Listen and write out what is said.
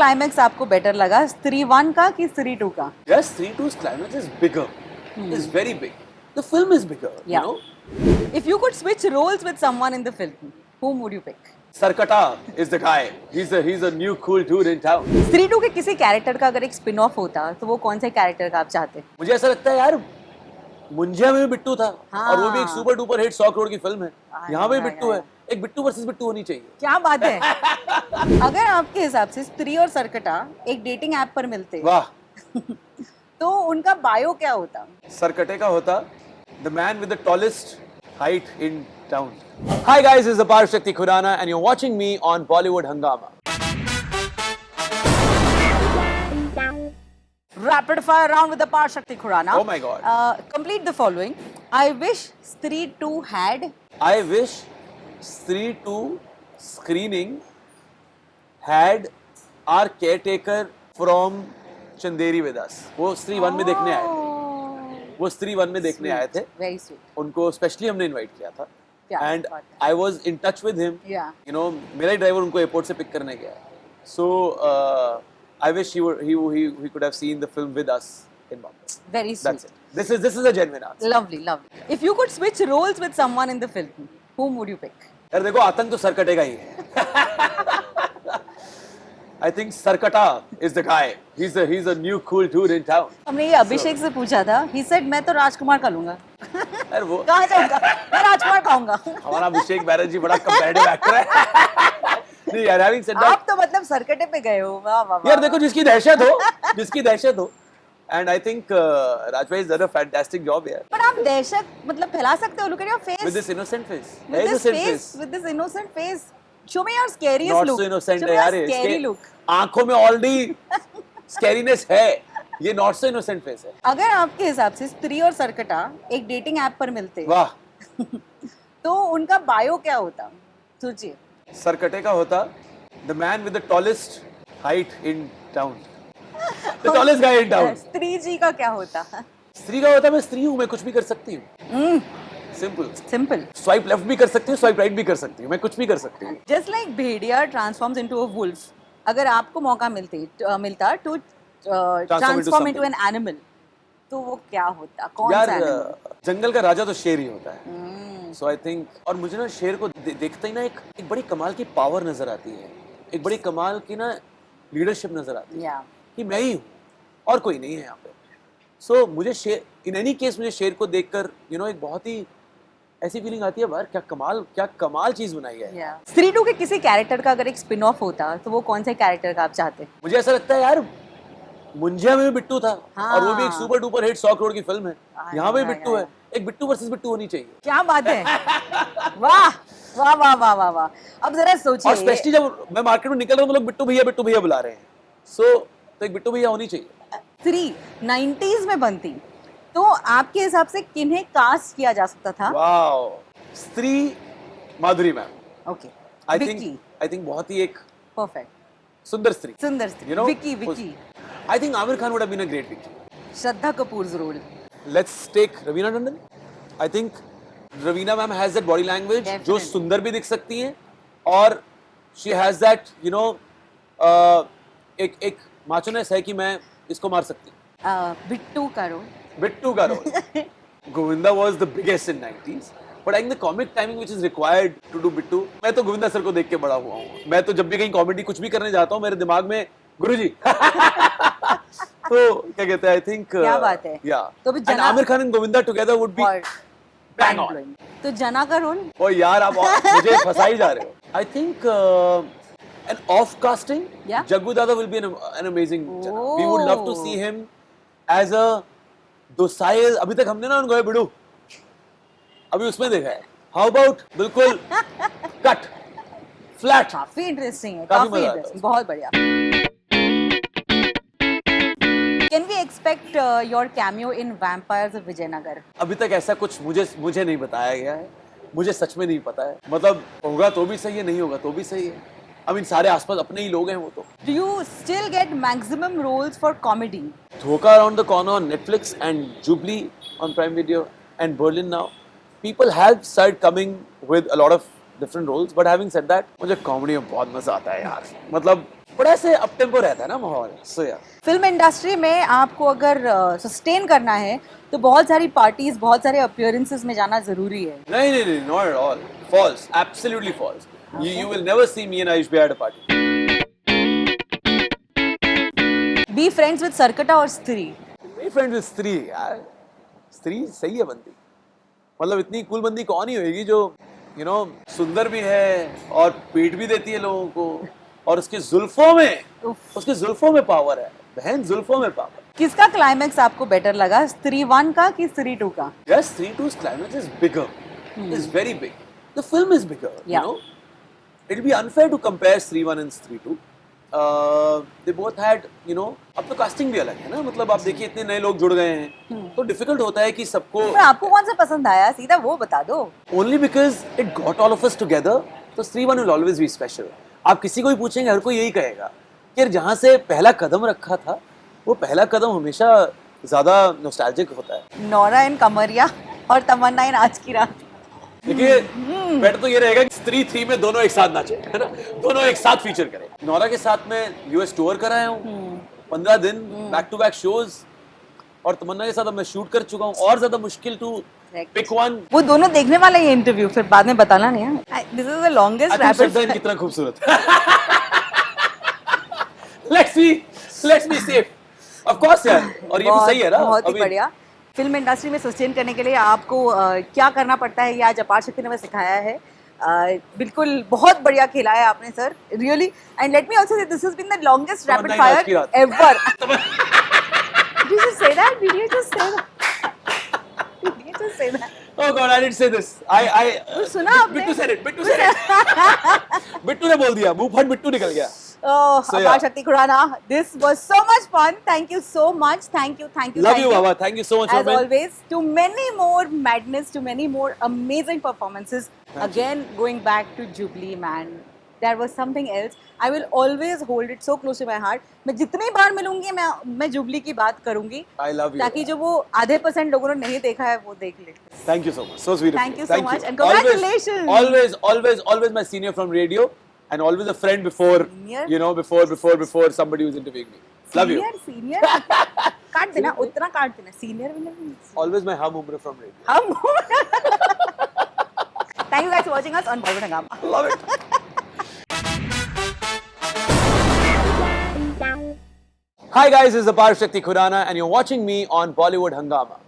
Climax आपको better लगा, स्त्री 1 का कि स्त्री 2 का? Yes, Stree 2's climax is bigger. It's very big. The film is bigger, Yeah. you know. If you could switch roles with someone in the film, whom would you pick? Sarkata is the guy. He's a new cool dude in town. स्त्री 2 के किसी character का अगर एक spin off होता तो वो कौन से कैरेक्टर का आप चाहते? मुझे ऐसा लगता है यार, मुंजिया में भी बिट्टू था और वो भी एक हाँ। सुपर डुपर हिट 100 करोड़ की फिल्म है। यहाँ पे भी हाँ, बिट्टू है। एक बिट्टू वर्सेस बिट्टू होनी चाहिए। क्या बात है। अगर आपके हिसाब से स्त्री और सरकटा एक डेटिंग ऐप पर मिलते वाह, तो उनका बायो क्या होता? सरकटे का होता the man with the tallest height in town. Hi guys, this is Apar Shakti Khurana and you're watching me on Bollywood Hungama. Rapid fire round with Apar Shakti Khurana. Oh my God. Complete the following. I wish Stree 2 had. I wish Stree 2 screening had our caretaker from Chanderi with us. वो Stree 1 में देखने आए थे। वो Stree 1 में देखने आए थे। Very sweet. उनको स्पेशली हमने इनवाइट किया था। क्या एंड बात I was in touch with him. Yeah. You know, मेरा ही ड्राइवर उनको एयरपोर्ट से पिक करने गया। So I wish he could have seen the film with us in Bombay. Very sweet. That's it. This is a genuine answer. Lovely, lovely. If you could switch roles with someone in the film, whom would you pick? यार देखो, आतंक तो सरकटे का ही है। I think Sarkata is the guy. He's a new cool dude in town. हमने ये अभिषेक से पूछा था. He said मैं तो राजकुमार का लूंगा. यार वो कहाँ जाऊंगा? मैं राजकुमार खाऊंगा. हमारा अभिषेक बैनर्जी बड़ा कंपैरेटिव एक्टर है। नहीं यार, having said that, आप तो मतलब सरकटे पे गए हो. वाह वाह वाह. यार देखो, जिसकी दहशत हो and I think Rajbhai has done a fantastic job here पर आप दहशत मतलब फैला सकते हो. Look at your face. with this innocent face. With this innocent face, with this innocent face. Show me your scariest Not look. so innocent Show है me यार, your scary इसके look. आंखों में ऑलरेडी स्कैरीनेस है। ये नॉट सो इनोसेंट फेस है। अगर आपके हिसाब से स्त्री और सरकटा एक डेटिंग ऐप पर मिलते वाह, तो उनका बायो क्या होता? सोचिए. सरकटे का होता the man with the tallest height in town. The tallest guy in town. स्त्री जी का क्या होता? स्त्री का होता मैं स्त्री हूँ, मैं कुछ भी कर सकती हूँ। सिंपल। सिंपल. स्वाइप लेफ्ट भी कर सकती हूँ, स्वाइप राइट भी कर सकती हूँ, मैं कुछ भी कर सकती हूँ। जस्ट लाइक भेड़िया ट्रांसफॉर्म्स इनटू अ वुल्फ, अगर आपको मौका मिलता to transform into an animal, तो वो क्या होता? कौन सा यार एनिमल? जंगल का राजा तो शेर ही होता है। सो आई थिंक, और मुझे ना शेर को देखते ही ना एक बड़ी कमाल की पावर नजर आती है, एक बड़ी कमाल की ना लीडरशिप नजर आती है कि मैं ही हूँ और कोई नहीं है यहाँ पे। सो मुझे शेर, इन एनी केस मुझे शेर को देखकर यू नो एक बहुत ही ऐसी फीलिंग आती है, यार क्या कमाल चीज बनाई है। स्त्री 2 के किसी कैरेक्टर का अगर एक स्पिन ऑफ होता तो वो कौन से कैरेक्टर का आप चाहते? मुझे ऐसा लगता है यार, मुंजिया में भी बिट्टू था हाँ। और वो भी एक सुपर डुपर हिट 100 करोड़ की फिल्म है। यहाँ पे भी हाँ, बिट्टू है। एक बिट्टू वर्सेस बिट्टू होनी चाहिए। क्या बात है। वाह वाह वाह वाह वाह वाह. अब जरा सोचिए. और स्पेशली जब मैं मार्केट में निकल रहा हूँ तो लोग बिट्टू भैया बुला रहे हैं। सो तो एक बिट्टू भैया होनी चाहिए। स्त्री 90s में बनती तो आपके हिसाब से किन्हें कास्ट किया जा सकता था? वाओ, स्त्री माधुरी मैम। ओके. आई थिंक बहुत ही एक परफेक्ट सुंदर स्त्री। सुंदर स्त्री. You know, Vicky. I think Aamir Khan would have been a great Vicky. Shraddha कपूर's role. Let's take Raveena Tandon. I think Raveena ma'am has that body language जो सुंदर भी दिख सकती है और she has that you know एक माचोनेस है कि मैं इसको मार सकती हूँ। बिट्टू का role Govinda was the biggest in 90s, but I think the comic timing which is required to do Bittu, मैं तो गोविंदा सर को देख के बड़ा हुआ हूँ। मैं तो जब भी कहीं कॉमेडी कुछ भी करने जाता हूँ मेरे दिमाग में गुरुजी। तो क्या कहते हैं, आई थिंक क्या बात है। या तो भी and Aamir Khan and Govinda together would be bang on। तो जना का रोल? ओ यार, आप मुझे फंसा ही जा रहे हो। I think an off casting, Yeah. Jaggu Dada will be an amazing Jana. We would love to see him as a docile। अभी तक हमने ना उनको बिडू अभी उसमें देखा है। How about बिल्कुल कट फ्लैट। काफी इंटरेस्टिंग है, काफी काफी मजा आता है इंटरेस्टिंग, बहुत बढ़िया. Can we expect your cameo in Vampires of Vijayanagar? अभी तक ऐसा कुछ मुझे नहीं बताया गया है। मुझे सच में नहीं पता है। मतलब होगा तो भी सही है, नहीं होगा तो भी सही है। I mean, सारे आसपास अपने ही लोग हैं वो तो। Do you still get maximum roles for comedy? धोखा Around the Corner on Netflix and Jubilee on Prime Video and Berlin now. People have started coming with a lot of different roles, but having said that, मुझे comedy में बहुत मजा आता है यार। मतलब बड़ा ऐसे अप टेम्पो रहता है ना माहौल. So yeah. फिल्म इंडस्ट्री में आपको अगर सस्टेन करना है तो बहुत सारी पार्टीज, बहुत सारे अपीयरेंसेस में जाना जरूरी है. नहीं, not at all. False. Absolutely false. You will never see me and Ayush Bhai at a party. Be friends with Sarkata और स्त्री. मेरी फ्रेंड स्त्री यार, स्त्री सही है बंदी. मतलब इतनी कूल बंदी कौन ही होगी जो सुंदर भी है और पीट भी देती है लोगों को, और उसके जुल्फों में पावर है. बहन, जुल्फों में पावर. किसका क्लाइमैक्स आपको बेटर लगा, स्त्री 1 का कि स्त्री 2 का? Yes, Stree 2's climax is bigger. It's very big. The film is bigger. Yeah. It'll be unfair to compare Stree 1 and Stree 2. They both had, अब तो कास्टिंग भी अलग है ना. मतलब आप देखिए इतने नए लोग जुड़ गए हैं, तो डिफिकल्ट होता है कि सबको. तो आपको कौन सा पसंद आया, सीधा वो बता दो. Only because it got all of us together. तो Stree 1 will always be special. आप किसी को भी पूछेंगे, हर कोई यही कहेगा कि जहाँ से पहला कदम रखा था, वो पहला कदम हमेशा ज्यादा नॉस्टैल्जिक होता है. नोरा इन कमरिया और तमन्ना इन आज की रात. देखिए, बेटर तो ये रहेगा कि स्त्री 3 में दोनों एक साथ नाचे, है ना. दोनों एक साथ फीचर करें. नोरा के साथ में यूएस टूर कराया हूँ 15 दिन, बैक टू बैक शोज. और तमन्ना के साथ अब मैं शूट कर चुका हूँ. और ज्यादा मुश्किल टू पिक वन. वो दोनों देखने वाला ये इंटरव्यू फिर बाद में बताना नहीं है. This is the longest rapid. कितना खूबसूरत. Let's be safe. Of course यार. और ये भी सही है ना. बहुत ही बढ़िया. फिल्म इंडस्ट्री में सस्टेन करने के लिए आपको क्या करना पड़ता है, ये आज अपार शक्ति ने हमें सिखाया है. बिल्कुल बहुत बढ़िया खेला है आपने sir, really. And let me also say this has been the longest rapid fire ever. Did you just say that? Did you just say that? Did you just say that? Oh God, I didn't say this. सुना आपने? Bittu said it. Bittu ने बोल दिया. मुंह फट बिट्टू निकल गया. अपार शक्ति Khurana, this was so much fun. Thank you so much. Thank you. Love you, Baba. Thank you so much. As always, to many more madness, to many more amazing performances. Again, going back to Jubilee, man, there was something else. I will always hold it so close to my heart. मैं जितनी बार मिलूंगी मैं jubilee की बात करूंगी. I love you. ताकि जो वो आधे % लोगों ने नहीं देखा है वो देख ले. Thank you so much. So sweet of you. Thank you so much and congratulations. Always my senior from radio. And always a friend before, before somebody was interviewing me. Love you. Senior. काट देना, उतना काट देना. Senior. Always my hum umra from radio. Hum. Thank you guys for watching us on Bollywood Hungama. Love it. Hi guys, this is Apar Shakti Khurana and you're watching me on Bollywood Hungama.